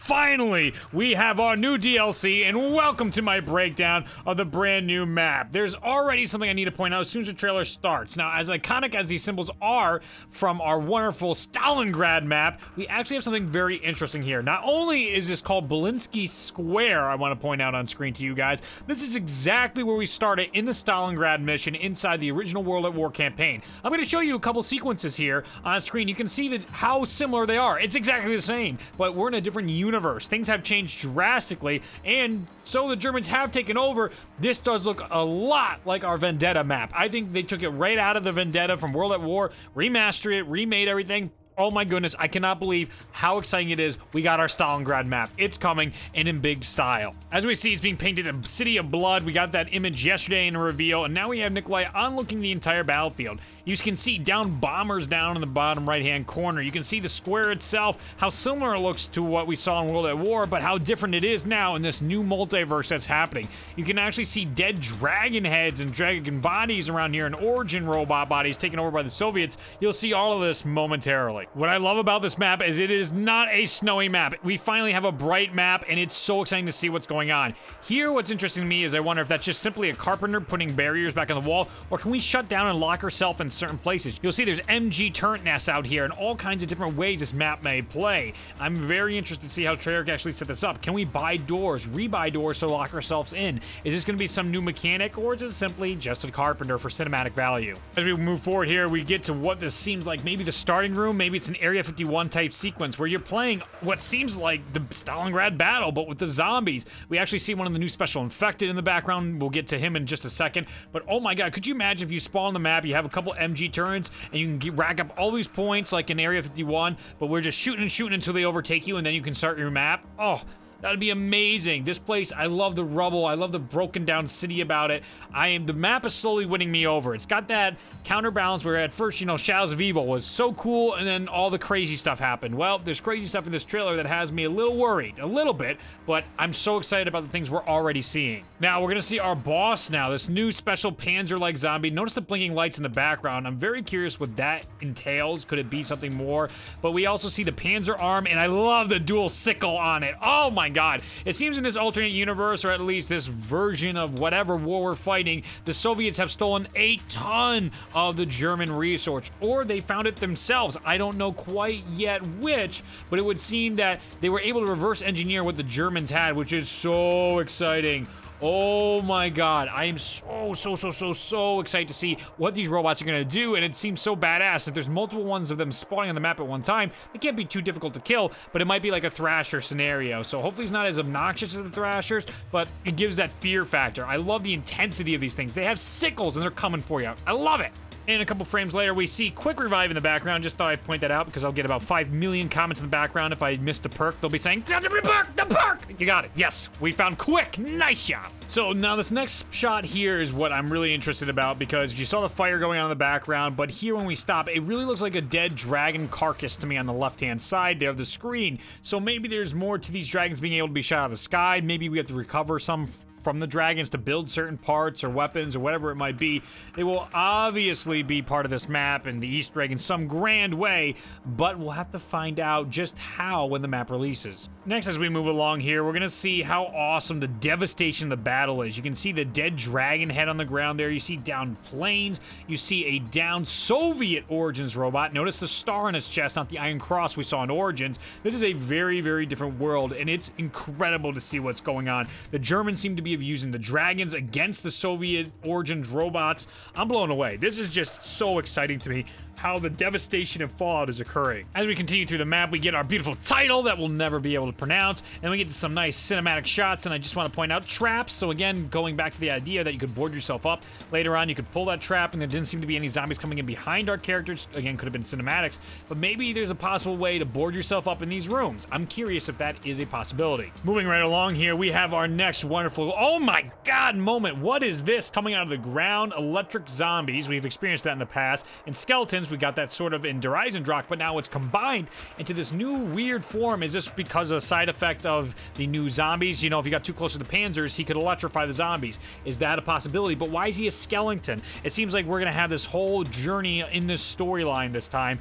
Finally, we have our new DLC, and welcome to my breakdown of the brand new map. There's already something I need to point out as soon as the trailer starts. Now, as iconic as these symbols are from our wonderful Stalingrad map, we actually have something very interesting here. Not only is this called Belinsky Square, I want to point out on screen to you guys, this is exactly where we started in the Stalingrad mission inside the original World at War campaign. I'm going to show you a couple sequences here on screen. You can see that how similar they are. It's exactly the same, but we're in a different universe. Things have changed drastically, and so the Germans have taken over. This does look a lot like our Vendetta map. I think they took it right out of the Vendetta from World at War, remastered it, remade everything. Oh my goodness, I cannot believe how exciting it is. We got our Stalingrad map. It's coming and in big style. As we see, it's being painted a city of blood. We got that image yesterday in a reveal, and now we have Nikolai onlooking the entire battlefield. You can see down bombers down in the bottom right-hand corner. You can see the square itself, how similar it looks to what we saw in World at War, but how different it is now in this new multiverse that's happening. You can actually see dead dragon heads and dragon bodies around here and Origin robot bodies taken over by the Soviets. You'll see all of this momentarily. What I love about this map is it is not a snowy map. We finally have a bright map, and it's so exciting to see what's going on. Here, what's interesting to me is I wonder if that's just simply a carpenter putting barriers back on the wall, or can we shut down and lock ourselves in certain places? You'll see there's MG turret nests out here and all kinds of different ways this map may play. I'm very interested to see how Treyarch actually set this up. Can we buy doors, rebuy doors to lock ourselves in? Is this going to be some new mechanic, or is it simply just a carpenter for cinematic value? As we move forward here, we get to what this seems like maybe the starting room, maybe it's an Area 51 type sequence where you're playing what seems like the Stalingrad battle, but with the zombies. We actually see one of the new special infected in the background. We'll get to him in just a second. But oh my god, could you imagine if you spawn the map, you have a couple MG turrets, and you can rack up all these points like in Area 51, but we're just shooting and shooting until they overtake you, and then you can start your map? Oh, that'd be amazing. This place, I love the rubble. I love the broken down city about it. The map is slowly winning me over. It's got that counterbalance where at first, you know, Shadows of Evil was so cool, and then all the crazy stuff happened. Well, there's crazy stuff in this trailer that has me a little worried, a little bit, but I'm so excited about the things we're already seeing. Now, we're gonna see our boss now, this new special Panzer-like zombie. Notice the blinking lights in the background. I'm very curious what that entails. Could it be something more? But we also see the Panzer arm, and I love the dual sickle on it. Oh my god. It seems in this alternate universe, or at least this version of whatever war we're fighting, the Soviets have stolen a ton of the German resource, or they found it themselves. I don't know quite yet which, but it would seem that they were able to reverse engineer what the Germans had, which is so exciting. Oh my god, I am so excited to see what these robots are gonna do, and it seems so badass. If there's multiple ones of them spawning on the map at one time, they can't be too difficult to kill, but it might be like a Thrasher scenario. So hopefully it's not as obnoxious as the Thrashers, but it gives that fear factor. I love the intensity of these things. They have sickles and they're coming for you. I love it. And a couple frames later, we see Quick Revive in the background. Just thought I'd point that out because I'll get about 5 million comments in the background if I missed a perk. They'll be saying, the perk! You got it. Yes, we found Quick. Nice job. So now this next shot here is what I'm really interested about, because you saw the fire going on in the background, but here when we stop, it really looks like a dead dragon carcass to me on the left-hand side there of the screen. So maybe there's more to these dragons being able to be shot out of the sky. Maybe we have to recover some from the dragons to build certain parts or weapons or whatever it might be. They will obviously be part of this map and the Easter egg in some grand way, but we'll have to find out just how when the map releases. Next, as we move along here, we're gonna see how awesome the devastation of the battle is. You can see the dead dragon head on the ground there. You see down planes. You see a down Soviet Origins robot. Notice the star on its chest, not the Iron Cross we saw in Origins. This is a very, very different world, and it's incredible to see what's going on. The Germans seem to be using the dragons against the Soviet Origins robots. I'm blown away. This is just so exciting to me, how the devastation and fallout is occurring. As we continue through the map, we get our beautiful title that we'll never be able to pronounce, and we get to some nice cinematic shots, and I just want to point out traps. So again, going back to the idea that you could board yourself up. Later on, you could pull that trap, and there didn't seem to be any zombies coming in behind our characters. Again, could have been cinematics, but maybe there's a possible way to board yourself up in these rooms. I'm curious if that is a possibility. Moving right along here, we have our next wonderful, oh my god, moment. What is this coming out of the ground? Electric zombies. We've experienced that in the past. And skeletons. We got that sort of in Dreisendracht, but now it's combined into this new weird form. Is this because of a side effect of the new zombies? You know, if you got too close to the Panzers, he could electrify the zombies. Is that a possibility? But why is he a skeleton? It seems like we're gonna have this whole journey in this storyline this time.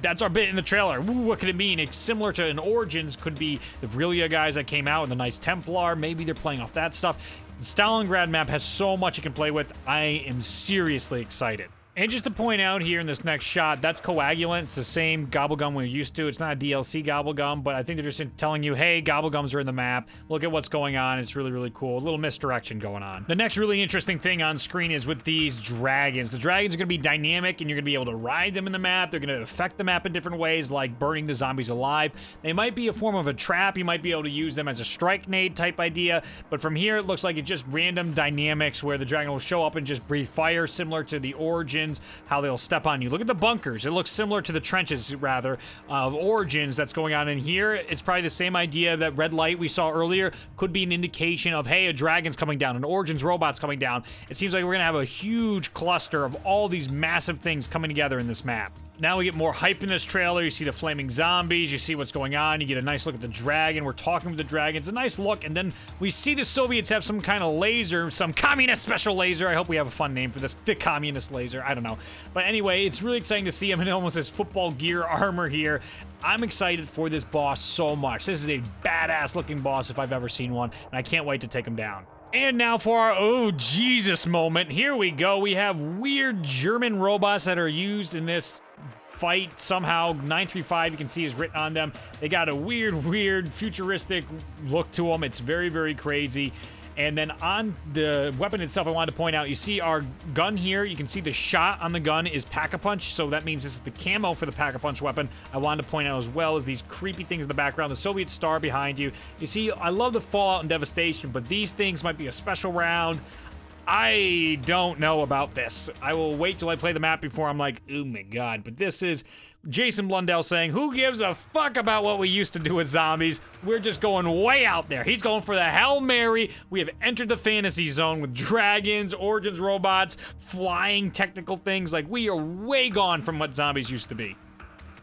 That's our bit in the trailer. Ooh, what could it mean? It's similar to an Origins, could be the Vrilya guys that came out with the Knights Templar. Maybe they're playing off that stuff. The Stalingrad map has so much you can play with. I am seriously excited. And just to point out here in this next shot, that's Coagulant. It's the same Gobblegum we're used to. It's not a DLC Gobblegum, but I think they're just telling you, hey, Gobblegums are in the map. Look at what's going on. It's really, really cool. A little misdirection going on. The next really interesting thing on screen is with these dragons. The dragons are going to be dynamic, and you're going to be able to ride them in the map. They're going to affect the map in different ways, like burning the zombies alive. They might be a form of a trap. You might be able to use them as a strike nade type idea, but from here, it looks like it's just random dynamics where the dragon will show up and just breathe fire, similar to the Origins, how they'll step on you. Look at the bunkers. It looks similar to the trenches, rather, of Origins that's going on in here. It's probably the same idea that red light we saw earlier could be an indication of, hey, a dragon's coming down, an Origins robot's coming down. It seems like we're gonna have a huge cluster of all these massive things coming together in this map. Now we get more hype in this trailer. You see the flaming zombies, you see what's going on, you get a nice look at the dragon. We're talking with the dragon. It's a nice look, and then we see the Soviets have some kind of laser, some communist special laser. I hope we have a fun name for this. The communist laser, I don't know. But anyway, it's really exciting to see him in almost his football gear armor here. I'm excited for this boss so much. This is a badass looking boss if I've ever seen one, and I can't wait to take him down. And now for our oh Jesus moment. Here we go. We have weird German robots that are used in this fight somehow. 935, you can see, is written on them. They got a weird futuristic look to them. It's very, very crazy. And then on the weapon itself, I wanted to point out, you see our gun here. You can see the shot on the gun is Pack-a-Punch, so that means this is the camo for the Pack-a-Punch weapon. I wanted to point out as well as these creepy things in the background, the Soviet star behind you. You see, I love the Fallout and Devastation, but these things might be a special round. I don't know about this. I will wait till I play the map before I'm like, oh my god. But this is Jason Blundell saying, who gives a fuck about what we used to do with zombies? We're just going way out there. He's going for the Hail Mary. We have entered the fantasy zone with dragons, Origins robots, flying technical things. Like, we are way gone from what zombies used to be.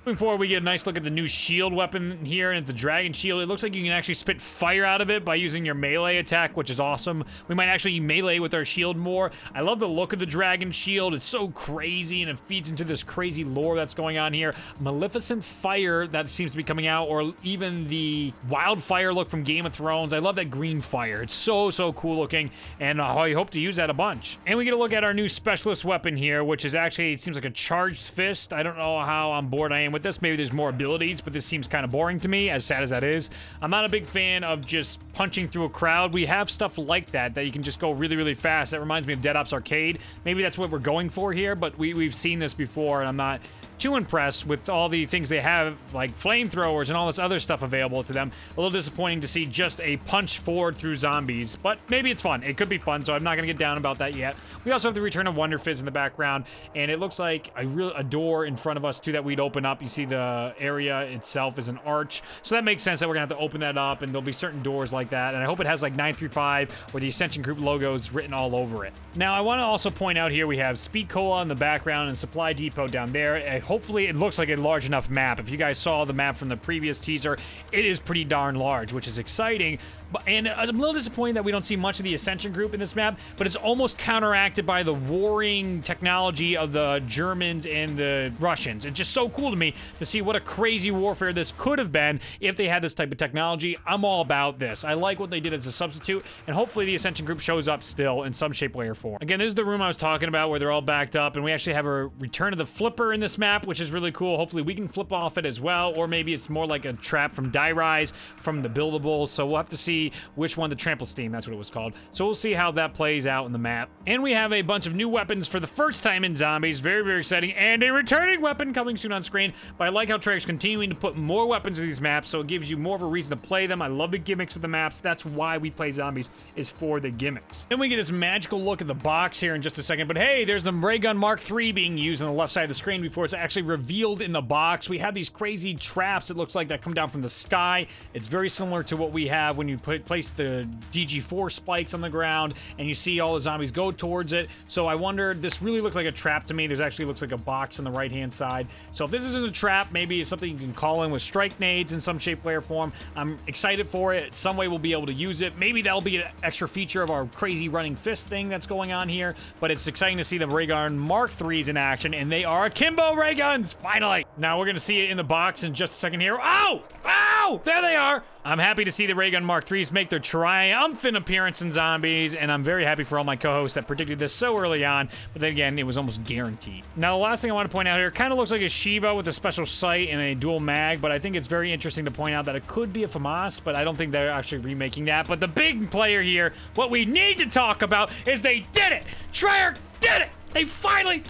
Moving forward, we get a nice look at the new shield weapon here, and it's the dragon shield. It looks like you can actually spit fire out of it by using your melee attack, which is awesome. We might actually melee with our shield more. I love the look of the dragon shield. It's so crazy, and it feeds into this crazy lore that's going on here. Maleficent fire that seems to be coming out, or even the wildfire look from Game of Thrones. I love that green fire. It's so cool looking, and I hope to use that a bunch. And we get a look at our new specialist weapon here, which is actually, it seems like a charged fist. I don't know how on board I am with this. Maybe there's more abilities, but this seems kind of boring to me, as sad as that is. I'm not a big fan of just punching through a crowd. We have stuff like that you can just go really fast. That reminds me of Dead Ops Arcade. Maybe that's what we're going for here, but we've seen this before, and I'm not too impressed with all the things they have, like flamethrowers and all this other stuff available to them. A little disappointing to see just a punch forward through zombies, but maybe it's fun. It could be fun, so I'm not gonna get down about that yet. We also have the return of Wonder Fizz in the background, and it looks like a door in front of us too that we'd open up. You see the area itself is an arch, so that makes sense that we're gonna have to open that up, and there'll be certain doors like that, and I hope it has like 935 or the Ascension Group logos written all over it. Now, I want to also point out here we have Speed Cola in the background and Supply Depot down there. Hopefully it looks like a large enough map. If you guys saw the map from the previous teaser, it is pretty darn large, which is exciting. And I'm a little disappointed that we don't see much of the Ascension Group in this map, but it's almost counteracted by the warring technology of the Germans and the Russians. It's just so cool to me to see what a crazy warfare this could have been if they had this type of technology. I'm all about this. I like what they did as a substitute, and hopefully the Ascension Group shows up still in some shape, way, or form. Again, this is the room I was talking about where they're all backed up, and we actually have a return of the flipper in this map, which is really cool. Hopefully we can flip off it as well, or maybe it's more like a trap from Die Rise from the buildables, so we'll have to see which one, the Trample Steam, that's what it was called. So we'll see how that plays out in the map. And we have a bunch of new weapons for the first time in Zombies. Very exciting. And a returning weapon coming soon on screen. But I like how Treyarch's continuing to put more weapons in these maps, so it gives you more of a reason to play them. I love the gimmicks of the maps. That's why we play Zombies, is for the gimmicks. Then we get this magical look at the box here in just a second. But hey, there's the Ray Gun Mark III being used on the left side of the screen before it's actually revealed in the box. We have these crazy traps, it looks like, that come down from the sky. It's very similar to what we have when you place the DG4 spikes on the ground and you see all the zombies go towards it. So I wonder, this really looks like a trap to me. There's actually looks like a box on the right-hand side. So if this isn't a trap, maybe it's something you can call in with strike nades in some shape, way, or form. I'm excited for it. Some way we'll be able to use it. Maybe that'll be an extra feature of our crazy running fist thing that's going on here, but it's exciting to see the ray gun Mark IIIs in action, and they are akimbo ray guns, finally! Now we're gonna see it in the box in just a second here. Ow! Ow! There they are! I'm happy to see the ray gun Mark IIIs make their triumphant appearance in Zombies, and I'm very happy for all my co-hosts that predicted this so early on, but then again, it was almost guaranteed. Now, the last thing I want to point out here, kind of looks like a Shiva with a special sight and a dual mag, but I think it's very interesting to point out that it could be a FAMAS, but I don't think they're actually remaking that. But the big player here, what we need to talk about, is they did it! Treyarch did it! They finally,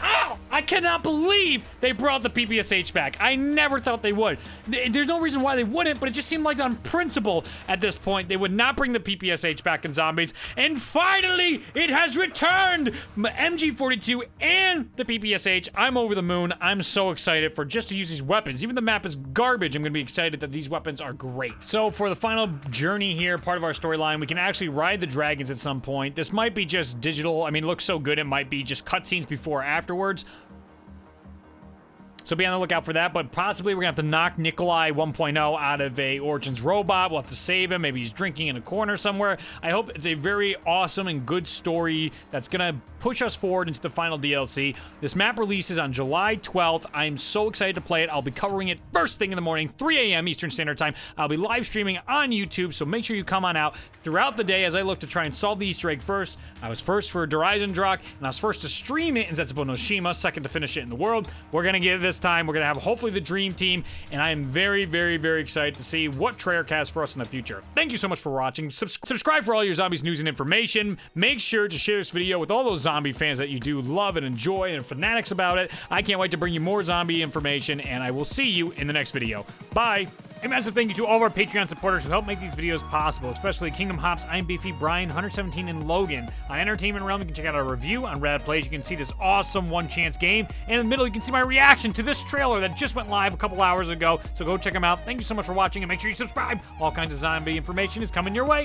I cannot believe they brought the PPSH back. I never thought they would. There's no reason why they wouldn't, but it just seemed like on principle at this point, they would not bring the PPSH back in Zombies. And finally, it has returned! MG42 and the PPSH. I'm over the moon. I'm so excited for just to use these weapons. Even the map is garbage, I'm gonna be excited that these weapons are great. So for the final journey here, part of our storyline, we can actually ride the dragons at some point. This might be just digital. I mean, it looks so good, it might be just cutscenes before or afterwards. So be on the lookout for that, but possibly we're gonna have to knock Nikolai 1.0 out of a Origins robot. We'll have to save him. Maybe he's drinking in a corner somewhere. I hope it's a very awesome and good story that's gonna push us forward into the final DLC. This map releases on July 12th. I'm so excited to play it. I'll be covering it first thing in the morning, 3 a.m. Eastern Standard Time. I'll be live streaming on YouTube, so make sure you come on out throughout the day as I look to try and solve the Easter egg first. I was first for Horizon Drak, and I was first to stream it in Zetsubo no Shima, second to finish it in the world. We're gonna get it this time. We're gonna have hopefully the dream team, and I am very, very, very excited to see what Treyarch has for us in the future. Thank you so much for watching. Subscribe for all your Zombies news and information. Make sure to share this video with all those zombie fans that you do love and enjoy and fanatics about it. I can't wait to bring you more zombie information, and I will see you in the next video. Bye! A massive thank you to all of our Patreon supporters who help make these videos possible, especially Kingdom Hops, I'm Beefy, Brian, 117, and Logan. On Entertainment Realm, you can check out our review. On Rad Plays, you can see this awesome one-chance game. And in the middle, you can see my reaction to this trailer that just went live a couple hours ago. So go check them out. Thank you so much for watching, and make sure you subscribe. All kinds of zombie information is coming your way.